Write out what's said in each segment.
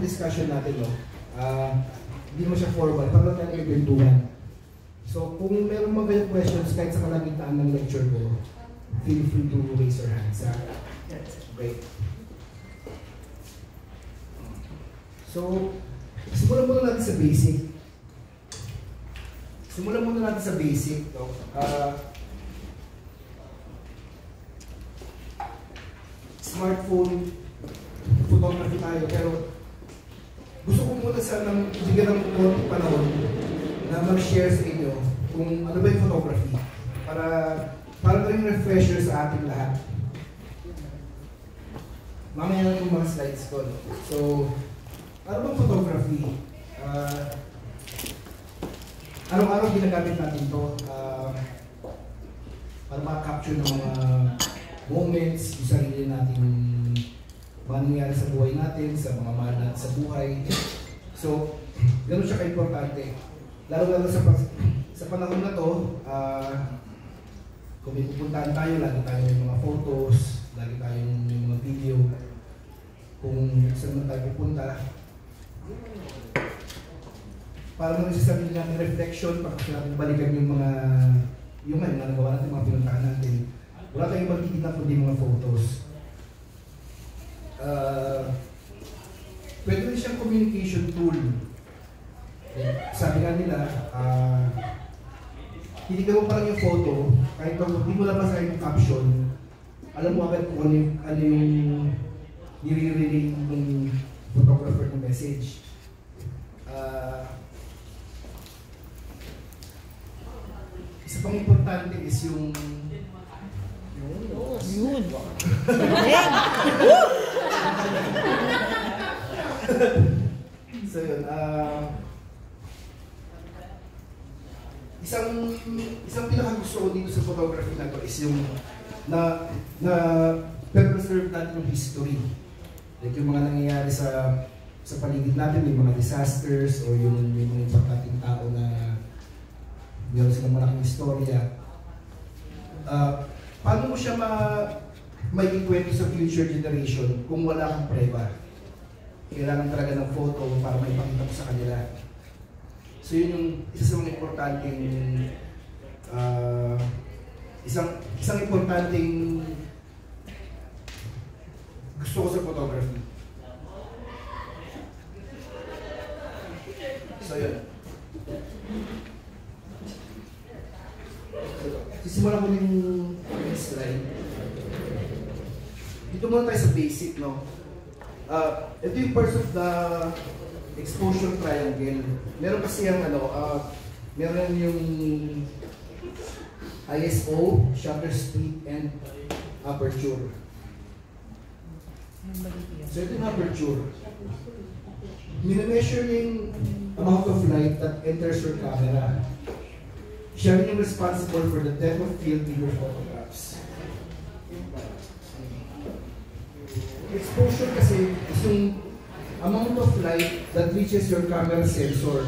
yung discussion natin, no? Hindi mo siya formal, parang tayo kwentuhan. So, kung meron mga questions kahit sa kalagitnaan ng lecture ko, feel free to raise your hands. Great. So, simulan muna natin sa basic. No? Smartphone, photography tayo, pero gusto ko muna sanang bigyan ng konting panahon na mag-share sa inyo kung ano ba yung photography para rin refresher sa ating lahat. Mamaya na yung mga slides ko. So, ano bang photography? Araw-araw ginagamit natin ito para maka-capture ng mga moments, yung sarili natin, mga nangyari sa buhay natin, sa mga mahal natin sa buhay. So, gano'n siya ka-importante. Lalo-lalo sa panahon na to, kung may pupuntahan tayo, lagi tayo may mga photos, lagi tayong may mga video, kung saan man tayo pupunta. Para naman sa sarili natin reflection, para natin balikan yung mga nagawa natin, mga pinuntahan natin. Wala tayong ibang titignan kundi mga photos. Pwede rin siyang communication tool. Sabi nga nila, titignan mo pa lang yung photo, kahit hindi mo lang basahin yung caption, alam mo agad kung ano yung nire-relate ng photographer ng message. Isa pang importante is yung yun. So yun, isang pinakagusto ko dito sa photography na to is yung na preserve natin yung history. Like yung mga nangyayari sa paligid natin, yung mga disasters o yung mga importanteng tao na meron silang malaking istorya. Paano mo siya may ikwento sa future generation kung wala kang preba? Kailangan talaga ng photo para may pakita mo sa kanila. So yun yung isa sa mga importanteng isang importanteng gusto ko sa photography. So yun. Sisimulan ko yung slide. Dito muna tayo sa basic, no? Ito yung parts of the exposure triangle. Meron kasi yung meron yung ISO, shutter speed, and aperture. So ito yung aperture. Minimeasure yung amount of light that enters your camera. Siya rin yung responsible for the depth of field in your photographs. Exposure kasi is yung amount of light that reaches your camera sensor,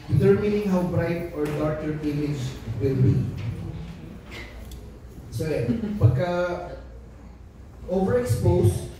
determining how bright or dark your image will be. So pagka overexposed,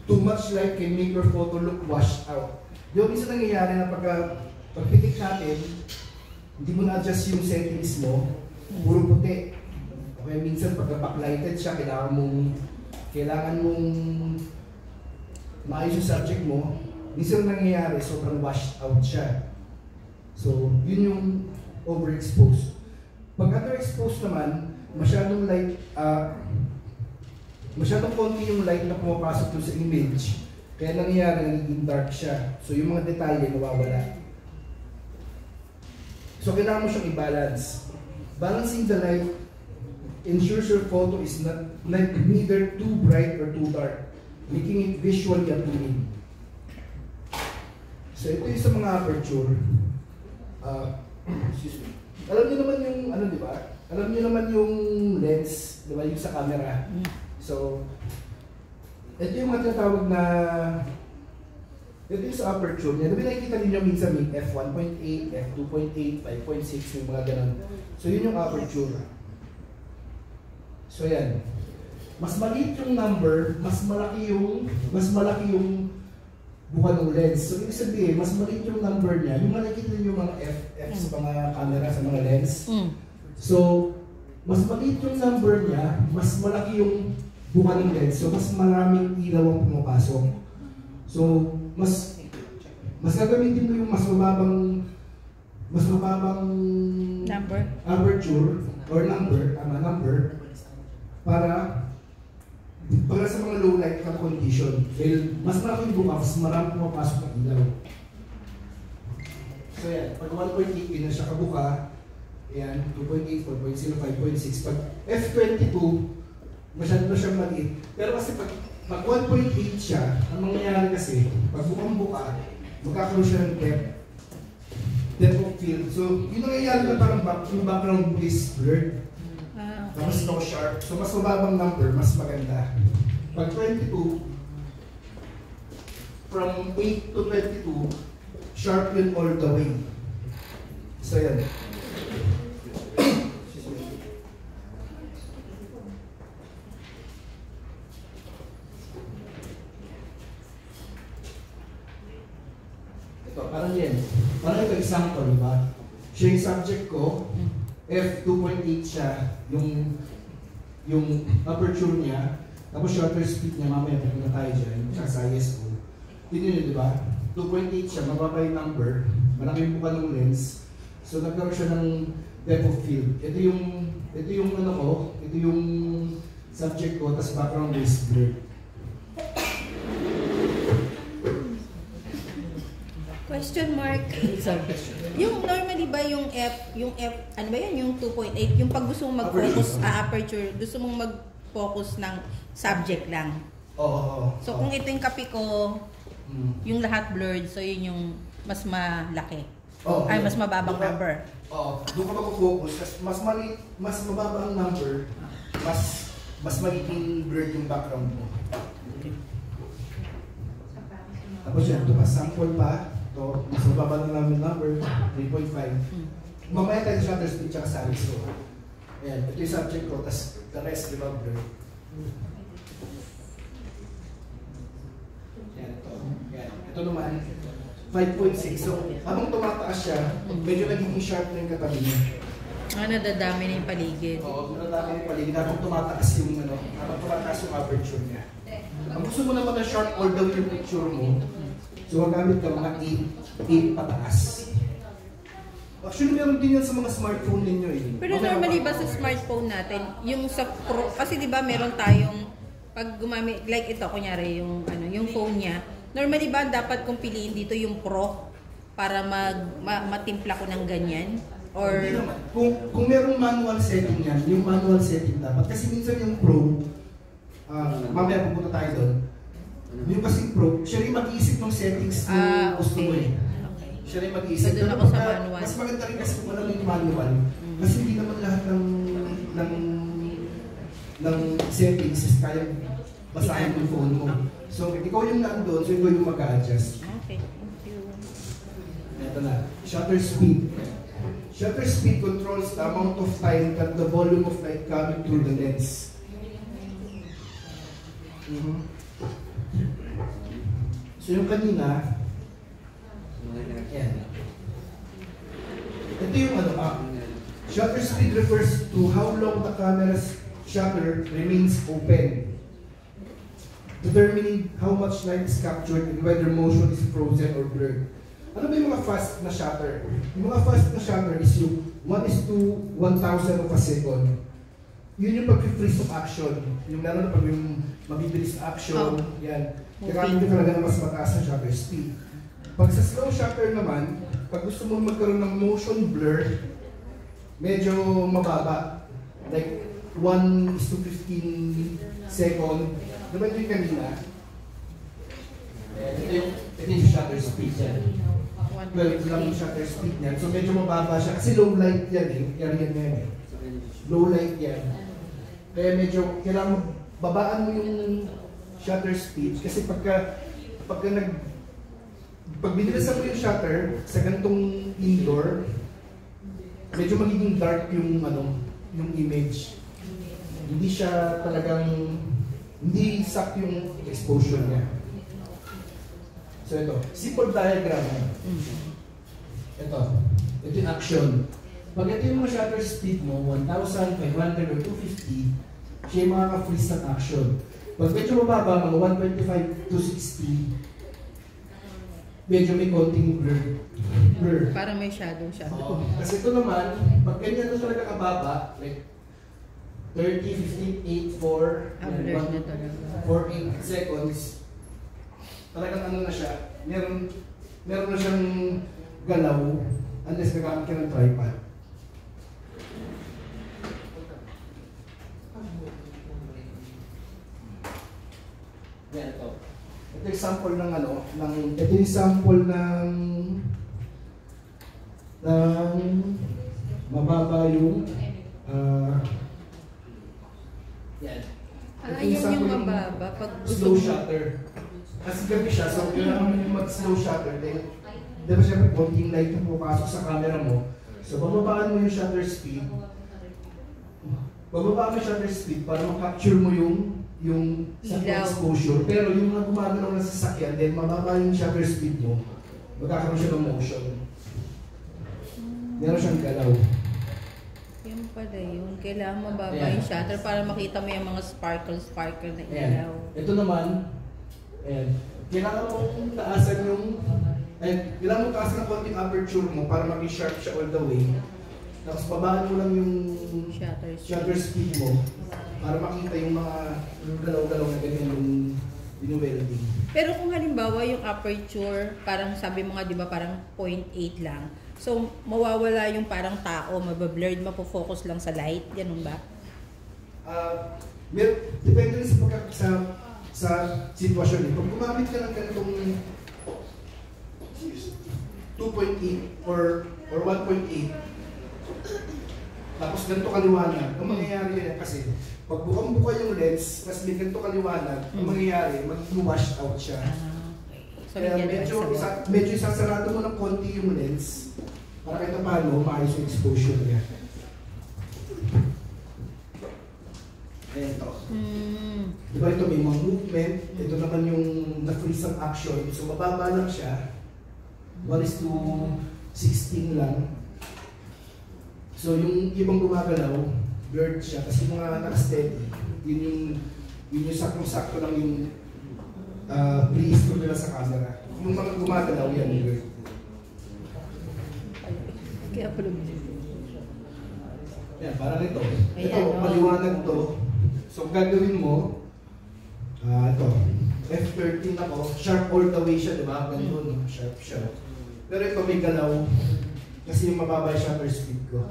too much light can make your photo look washed out. Yung minsan nangyayari na pagpitik natin, hindi mo na-adjust yung settings mo, puro puti. Okay, minsan pagka backlighted siya, kailangan mong maayos yung subject mo. Minsan nangyayari, sobrang washed out siya. So, yun yung overexposed. Pag underexposed naman, masyadong light, masyadong konti yung light na pumapasok doon sa image. Kaya nangyayari, nagiging dark siya. So, yung mga detalye nawawala. So, kailangan mo siyang i-balance. Balancing the light ensures your photo is neither too bright or too dark, making it visually appealing. So, ito yung sa mga aperture. Excuse me. Alam niyo naman yung, di ba? Alam niyo naman yung lens, di ba? Yung sa camera. So, ito yung mga tinatawag na ito yung sa aperture niya. Diba nakikita ninyo minsan may f1.8, f2.8, 5.6, yung mga ganun. So yun yung aperture. So yan. Mas maliit yung number, mas malaki yung buka ng lens. So, ibig sabihin, mas maliit yung number niya. Yung makikita niyo yung mga F sa mga camera, sa mga lens. So, mas maliit yung number niya, mas malaki yung buka ng lens. So, mas maraming ilaw ang pumapasok. So, mas gagamitin mo yung mas mababang number, aperture or number para sa mga low light na condition. Dahil mas malaking buka, mas maraming pumapasok ng ilaw. So yan, pag 1.8 na siya kabuka, yan, 2.8, 4.0, 5.6. Pag F22, masyado na siyang maliit. Pero kasi pag 1.8 siya, ang mangyayari kasi, pag bukang buka, magkakaroon siya ng depth of field. So, yun nangyayari na parang yung background is blurred. Tapos no sharp. So, mas mababang number, mas maganda. Pag 22, from 8 to 22, sharp yun all the way. So, yan. Ito, parang yan. Parang ito example, di ba? Siya yung subject ko, F2.8 siya, yung aperture niya, tapos shutter speed niya, mamaya pagpunta tayo dyan, tsaka sa ISO. Yun, di ba? 2.8 siya, mababa yung number, malaki yung buka ng lens, so nagkaroon siya ng depth of field. Ito yung ano ko, ito yung subject ko, tapos background is blurred. Question mark. Yung normally ba yung F, ano ba yan, yung 2.8, yung pag gusto mong mag-focus, aperture, gusto mong mag-focus ng subject lang. Oo. So kung ito yung kape ko, yung lahat blurred, so yun yung mas malaki. Ay, mas mababang number. Oo, doon ka mag-focus, mas mababa ang number, mas magiging blurred yung background mo. Tapos yan, ito pa, sample pa. Ito, mas mababa na namin number, 3.5. Mamaya tayo sa shutter speed tsaka sa ISO. Ayan, ito yung subject ko, tapos the rest, di ba, blur. Yan, ito. Yan. Ito naman, 5.6. So, habang tumataas siya, medyo nagiging sharp na yung katabi niya. Nadadami na yung paligid. Oo, nadadami na yung paligid. Habang tumataas yung, habang tumataas yung aperture niya. Ang gusto mo naman na sharp all the way yung picture mo, so magamit ka mga 8 pataas. Actually, meron din yan sa mga smartphone ninyo eh. Pero normally ba sa smartphone natin, yung sa Pro, kasi di ba meron tayong, pag gumamit, like ito, kunyari, yung phone niya, normally ba dapat kong piliin dito yung Pro para matimpla ko ng ganyan? Or hindi naman. Kung merong manual setting yan, yung manual setting dapat. Kasi minsan yung Pro, mamaya pupunta tayo doon. Yung kasi Pro, siya rin mag-iisip ng settings na gusto mo eh. Siya rin mag-iisip. So doon ako sa manual. Mas maganda rin kasi kung alam yung manual. Kasi hindi naman lahat ng settings is kaya basahin yung phone mo. So ikaw yung nandun, so ikaw yung mag-a-adjust. Okay, thank you. Ito na, shutter speed. Shutter speed controls the amount of time that the volume of light coming through the lens. So yung kanina, yan. Ito yung shutter speed refers to how long the camera's shutter remains open, determining how much light is captured and whether motion is frozen or blurred. Ano ba yung mga fast na shutter? Yung mga fast na shutter is yung 1:1000 of a second. Yun yung pag-freeze of action. Yung lalo na pag yung mabibilis na action, yan. Kailangan nyo talaga na mas mataas na shutter speed. Pag sa slow shutter naman, pag gusto mo magkaroon ng motion blur, medyo mababa. Like 1:15 second. Diba ito yung kanina? Ito yung shutter speed yan. 12 lang yung shutter speed niyan. So medyo mababa siya. Kasi low light yan eh. Yan eh. Low light yan. Kaya medyo kailangan babaan mo yung shutter speed. Kasi pag binilisan mo yung shutter sa ganitong indoor, medyo magiging dark yung yung image. Hindi siya talagang hindi sakto yung exposure niya. So ito, simple diagram. Ito yung action. Pag ito yung mga shutter speed mo, 1,500 or 250, siya yung makaka-freeze ng action. Pag medyo mababa, mga 125 to 60, medyo may konting blur. Para may shadow. Kasi ito naman, pag ganyan na talaga kababa, like 30, 15, 8, 4, Blur na talaga. 4, 8 seconds, talagang ano na siya, meron na siyang galaw, unless nagamit ka ng tripod. Yan ito. Ito yung sample ng ito yung sample ng mababa yung yan. Yan yung mababa pag slow shutter. Kasi gabi siya, so kailangan mo mag-slow shutter. Diba siyempre, konting light na pupasok sa camera mo. So, bababaan mo yung shutter speed. Bababaan mo yung shutter speed para ma-capture mo yung sa exposure. Pero yung mga gumagalaw na sasakyan, then mababa yung shutter speed mo, magkakaroon siya ng motion. Meron siyang galaw. Yan pala yun. Kailangan mababa yung shutter para makita mo yung mga sparkle na ilaw. Ito naman, kailangan mong taasan kailangan mong taasan ng konting aperture mo para maging sharp siya all the way. Tapos babaan mo lang yung shutter speed mo para makita yung mga galaw-galaw na ganyan yung welding. Pero kung halimbawa yung aperture, parang sabi mo nga, di ba, parang 0.8 lang. So, mawawala yung parang tao, mabablurred, mapofocus lang sa light, ganun ba? Depende rin sa sitwasyon. Pag gumamit ka ng ganitong 2.8 or 1.8, tapos ganito kaliwanag, ang mangyayari yan kasi pag bukang-buka yung lens, mas may ganito kaliwanag, ang mangyayari, mag-wash out siya. So, kaya medyo isasarado mo ng konti yung lens para kahit paano maayos yung exposure niya. Ayan ito. Diba ito may mga movement, ito naman yung na-freeze ang action, so mababa lang siya, 1:16 lang. So yung ibang gumagalaw, blurred siya, kasi yung mga naka-steady, yun yung saktong-sakto lang yung breeze ko nila sa camera. Yung mga gumagalaw, yan blurred. Kaya pala. Yan, parang ito. Ito, maliwanag to. So gagawin mo, ito, F13 ako, sharp all the way siya, di ba? Ganun, sharp siya. Pero ito may galaw, kasi yung mababa yung shutter speed ko.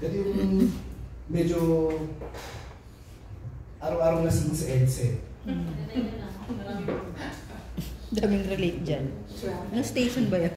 Ito yung medyo araw-araw na scene sa EDSA. Daming relate dyan. Anong station ba yan?